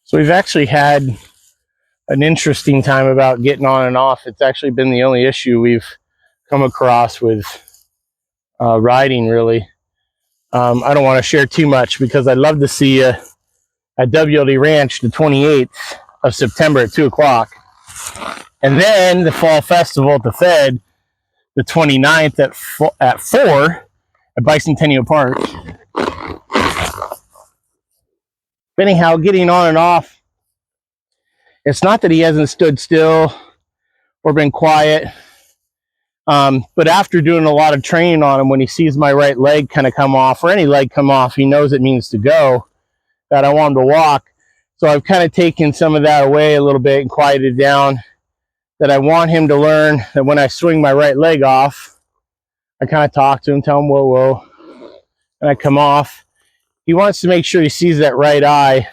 So we've actually had an interesting time about getting on and off. It's actually been the only issue we've come across with riding, really. I don't want to share too much because I'd love to see you at WLD Ranch the 28th of September at 2 o'clock. And then the Fall Festival at the Fed the 29th at 4 at Bicentennial Park. But anyhow, getting on and off, it's not that he hasn't stood still or been quiet, but after doing a lot of training on him, when he sees my right leg kind of come off, or any leg come off, he knows it means to go, that I want him to walk. So I've kind of taken some of that away a little bit and quieted down, that I want him to learn that when I swing my right leg off, I kind of talk to him, tell him, whoa, whoa, and I come off. He wants to make sure he sees that right eye,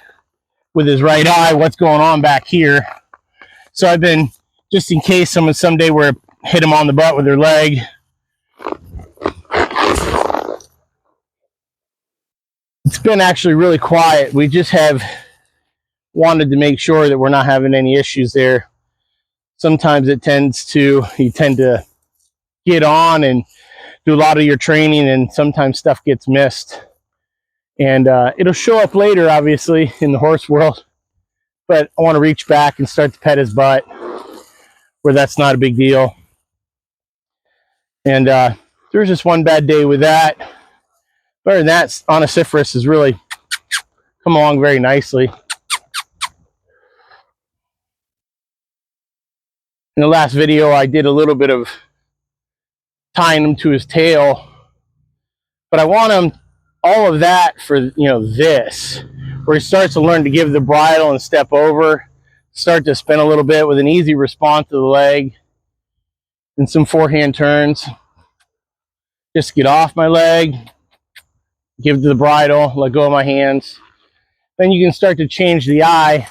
with his right eye, what's going on back here. So I've been, just in case someone someday were to hit him on the butt with their leg, it's been actually really quiet. We just have wanted to make sure that we're not having any issues there. Sometimes you tend to get on and do a lot of your training, and sometimes stuff gets missed. And it'll show up later, obviously, in the horse world. But I want to reach back and start to pet his butt, where that's not a big deal. And there's just one bad day with that. But other than that, Oniciferous has really come along very nicely. In the last video, I did a little bit of tying him to his tail. But I want him all of that for, this, where he starts to learn to give the bridle and step over, start to spin a little bit with an easy response to the leg, and some forehand turns. Just get off my leg, give the bridle, let go of my hands. Then you can start to change the eye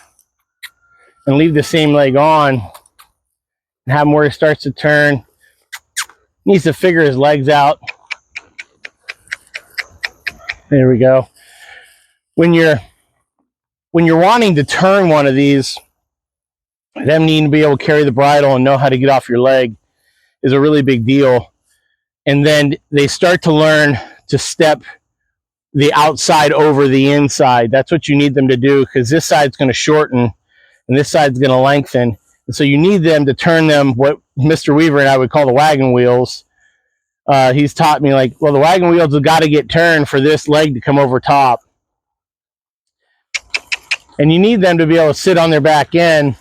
and leave the same leg on and have him where he starts to turn. He needs to figure his legs out. There we go. When you're wanting to turn one of these, them needing to be able to carry the bridle and know how to get off your leg is a really big deal. And then they start to learn to step the outside over the inside. That's what you need them to do, because this side's going to shorten and this side's going to lengthen. And so you need them to turn them, what Mr. Weaver and I would call the wagon wheels. He's taught me, like, well, the wagon wheels have got to get turned for this leg to come over top. And you need them to be able to sit on their back end,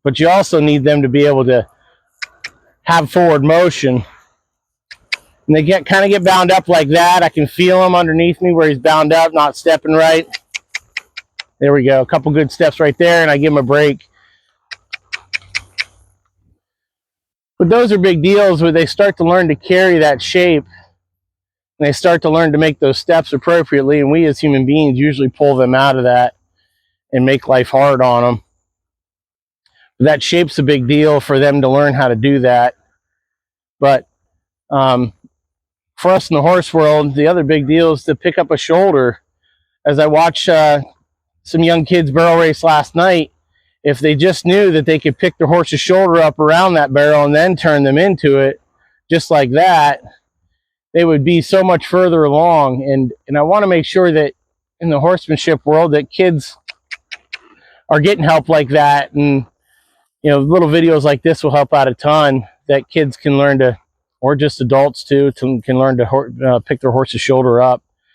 but you also need them to be able to have forward motion. And they kind of get bound up like that. I can feel him underneath me where he's bound up, not stepping right. There we go. A couple good steps right there, and I give him a break. But those are big deals where they start to learn to carry that shape, and they start to learn to make those steps appropriately, and we as human beings usually pull them out of that and make life hard on them. But that shape's a big deal for them to learn how to do that. But for us in the horse world, the other big deal is to pick up a shoulder. As I watched some young kids barrel race last night, if they just knew that they could pick their horse's shoulder up around that barrel and then turn them into it, just like that, they would be so much further along. And I want to make sure that in the horsemanship world that kids are getting help like that. And, little videos like this will help out a ton, that kids can learn to, or just adults too, can learn to pick their horse's shoulder up.